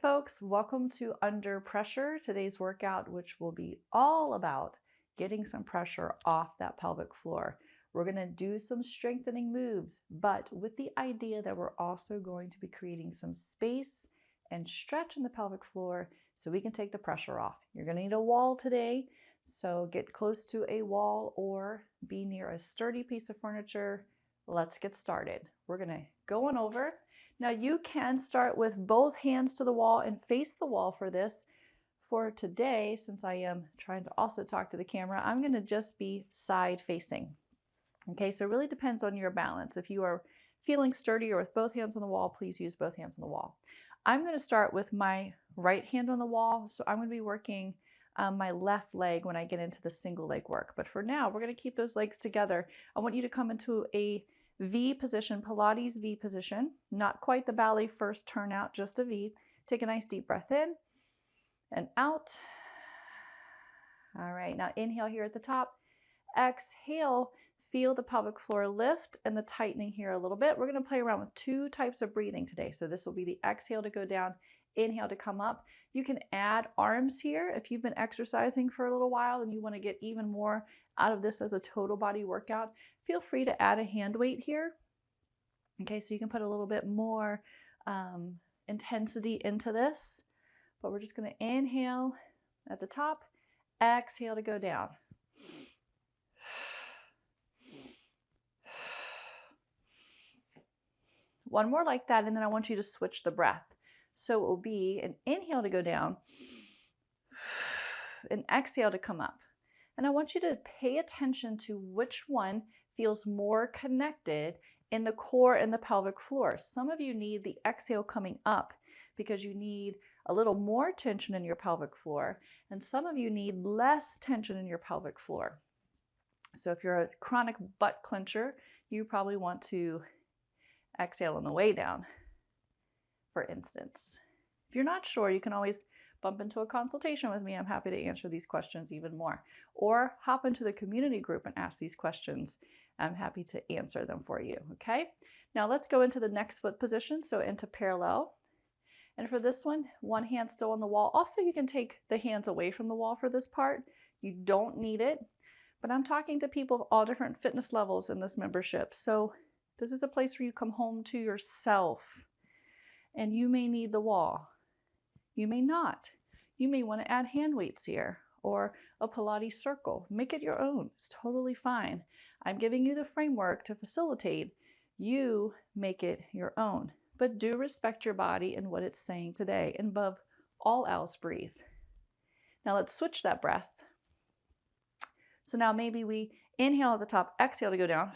folks, welcome to Under Pressure, today's workout, which will be all about getting some pressure off that pelvic floor. We're going to do some strengthening moves, but with the idea that we're also going to be creating some space and stretch in the pelvic floor so we can take the pressure off. You're going to need a wall today, so get close to a wall or be near a sturdy piece of furniture. Let's get started. We're going to go on over. Now you can start with both hands to the wall and face the wall for this. For today, since I am trying to also talk to the camera, I'm going to just be side facing. Okay, so it really depends on your balance. If you are feeling sturdy or with both hands on the wall, please use both hands on the wall. I'm going to start with my right hand on the wall, so I'm going to be working my left leg when I get into the single leg work. But for now, we're going to keep those legs together. I want you to come into a V position, Pilates V position, not quite the ballet first turn out, just a V. Take a nice deep breath in and out. All right, now inhale here at the top. Exhale, feel the pelvic floor lift and the tightening here a little bit. We're going to play around with two types of breathing today. So this will be the exhale to go down, inhale to come up. You can add arms here if you've been exercising for a little while and you want to get even more out of this as a total body workout. Feel free to add a hand weight here. Okay, so you can put a little bit more intensity into this, but we're just going to inhale at the top, exhale to go down. One more like that, and then I want you to switch the breath. So it will be an inhale to go down, an exhale to come up. And I want you to pay attention to which one feels more connected in the core and the pelvic floor. Some of you need the exhale coming up because you need a little more tension in your pelvic floor, and some of you need less tension in your pelvic floor. So if you're a chronic butt clencher, you probably want to exhale on the way down, for instance. If you're not sure, you can always bump into a consultation with me. I'm happy to answer these questions even more. Or hop into the community group and ask these questions. I'm happy to answer them for you, okay? Now let's go into the next foot position, so into parallel. And for this one hand still on the wall. Also, you can take the hands away from the wall for this part. You don't need it, but I'm talking to people of all different fitness levels in this membership. So this is a place where you come home to yourself, and you may need the wall. You may not. You may want to add hand weights here or a Pilates circle. Make it your own. It's totally fine. I'm giving you the framework to facilitate. You make it your own. But do respect your body and what it's saying today. And above all else, breathe. Now let's switch that breath. So now maybe we inhale at the top, exhale to go down.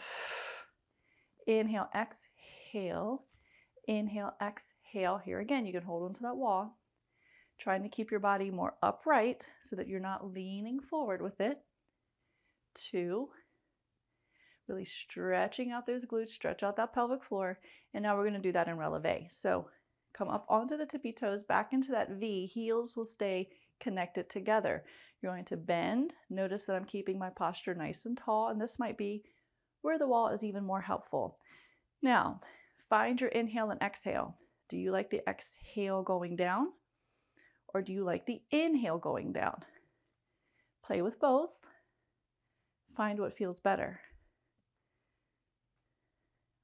Inhale, exhale. Inhale, exhale. Here again, you can hold onto that wall. Trying to keep your body more upright so that you're not leaning forward with it. 2. Really stretching out those glutes, stretch out that pelvic floor. And now we're going to do that in relevé. So come up onto the tippy toes, back into that V. Heels will stay connected together. You're going to bend. Notice that I'm keeping my posture nice and tall. And this might be where the wall is even more helpful. Now, find your inhale and exhale. Do you like the exhale going down? Or do you like the inhale going down? Play with both. Find what feels better.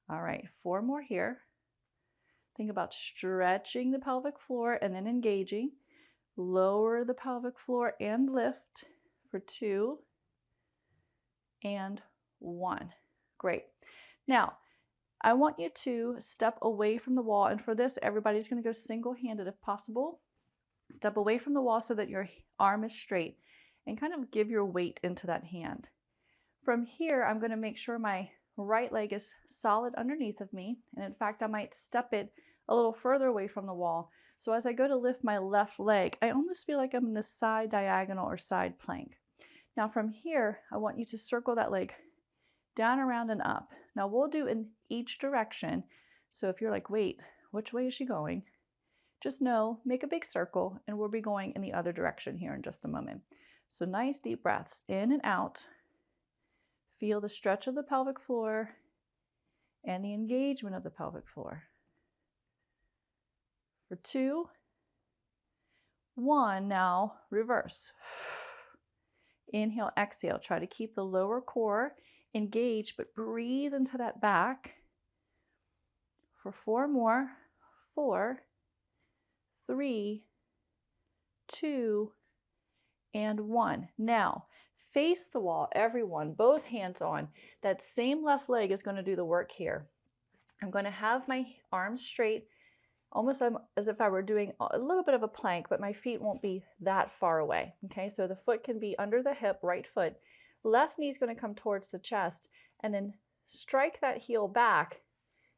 All right, 4 more here. Think about stretching the pelvic floor and then engaging. Lower the pelvic floor and lift for 2 and 1. Great. Now, I want you to step away from the wall. And for this, everybody's going to go single-handed if possible. Step away from the wall so that your arm is straight and kind of give your weight into that hand. From here, I'm going to make sure my right leg is solid underneath of me. And in fact, I might step it a little further away from the wall. So as I go to lift my left leg, I almost feel like I'm in the side diagonal or side plank. Now from here, I want you to circle that leg down, around, and up. Now we'll do in each direction. So if you're like, wait, which way is she going? Just know, make a big circle, and we'll be going in the other direction here in just a moment. So nice deep breaths in and out. Feel the stretch of the pelvic floor and the engagement of the pelvic floor. For 2 1. Now reverse. Inhale, exhale. Try to keep the lower core engaged, but breathe into that back. For 4 more. 4, 3, 2, and 1. Now, face the wall, everyone, both hands on. That same left leg is going to do the work here. I'm going to have my arms straight, almost as if I were doing a little bit of a plank, but my feet won't be that far away. Okay, so the foot can be under the hip, right foot. Left knee is going to come towards the chest, and then strike that heel back,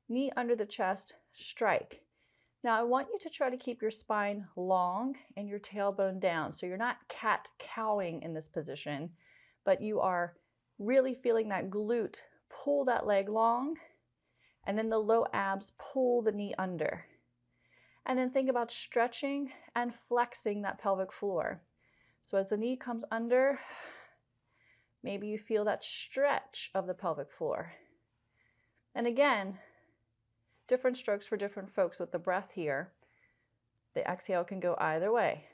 knee under the chest, strike. Now I want you to try to keep your spine long and your tailbone down. So you're not cat-cowing in this position, but you are really feeling that glute pull that leg long, and then the low abs pull the knee under. And then think about stretching and flexing that pelvic floor. So as the knee comes under, maybe you feel that stretch of the pelvic floor. And again, different strokes for different folks with the breath here. The exhale can go either way.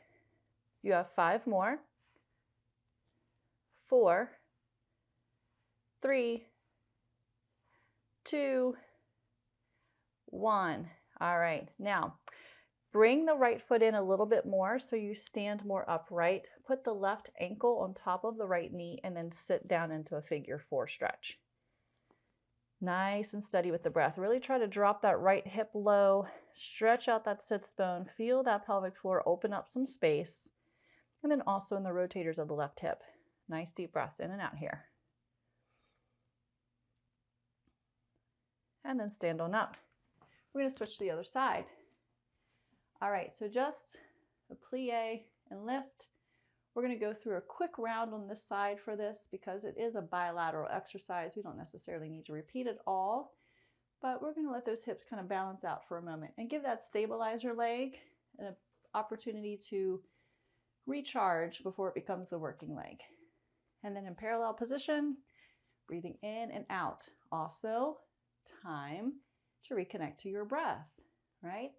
You have 5 more. 4, 3, 2, 1. All right, now bring the right foot in a little bit more so you stand more upright. Put the left ankle on top of the right knee and then sit down into a figure 4 stretch. Nice and steady with the breath. Really try to drop that right hip low, stretch out that sits bone, feel that pelvic floor open up some space, and then also in the rotators of the left hip. Nice deep breaths in and out here. And then stand on up. We're going to switch to the other side. All right, so just a plie and lift. We're going to go through a quick round on this side for this because it is a bilateral exercise. We don't necessarily need to repeat it all, but we're going to let those hips kind of balance out for a moment and give that stabilizer leg an opportunity to recharge before it becomes the working leg. And then in parallel position, breathing in and out. Also, time to reconnect to your breath, right?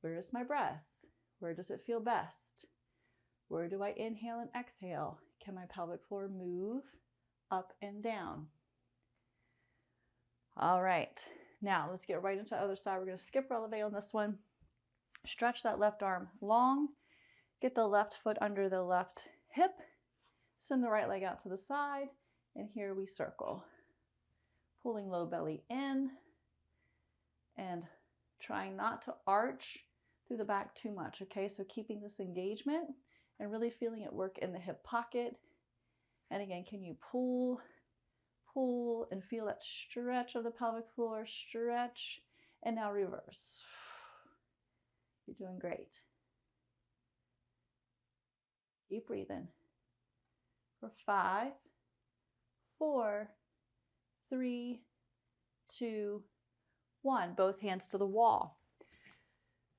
Where is my breath? Where does it feel best? Where do I inhale and exhale? Can my pelvic floor move up and down? All right, now let's get right into the other side. We're going to skip relevé on this one. Stretch that left arm long. Get the left foot under the left hip. Send the right leg out to the side. And here we circle. Pulling low belly in and trying not to arch through the back too much, okay? So keeping this engagement and really feeling it work in the hip pocket. And again, can you pull, and feel that stretch of the pelvic floor, stretch, and now reverse. You're doing great. Keep breathing. For 5, 4, 3, 2, 1. Both hands to the wall.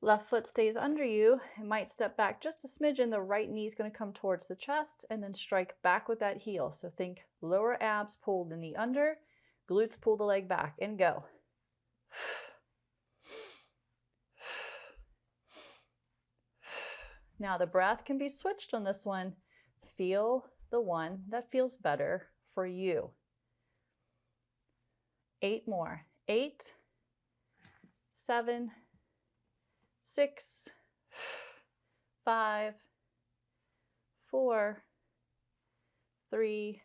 Left foot stays under you. It might step back just a smidgen. The right knee is going to come towards the chest and then strike back with that heel. So think lower abs pull the knee under, glutes pull the leg back, and go. Now the breath can be switched on this one. Feel the one that feels better for you. 8 more. 8, 7, 6, 5, 4, 3,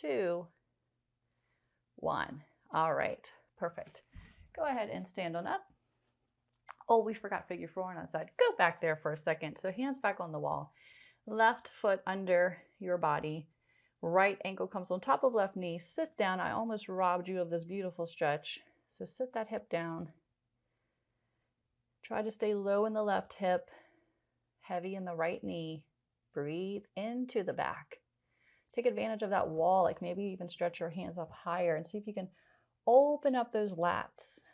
2, 1. All right, perfect. Go ahead and stand on up. Oh, we forgot figure 4 on that side. Go back there for a second. So hands back on the wall. Left foot under your body. Right ankle comes on top of left knee. Sit down. I almost robbed you of this beautiful stretch. So sit that hip down. Try to stay low in the left hip, heavy in the right knee. Breathe into the back. Take advantage of that wall, like maybe even stretch your hands up higher and see if you can open up those lats.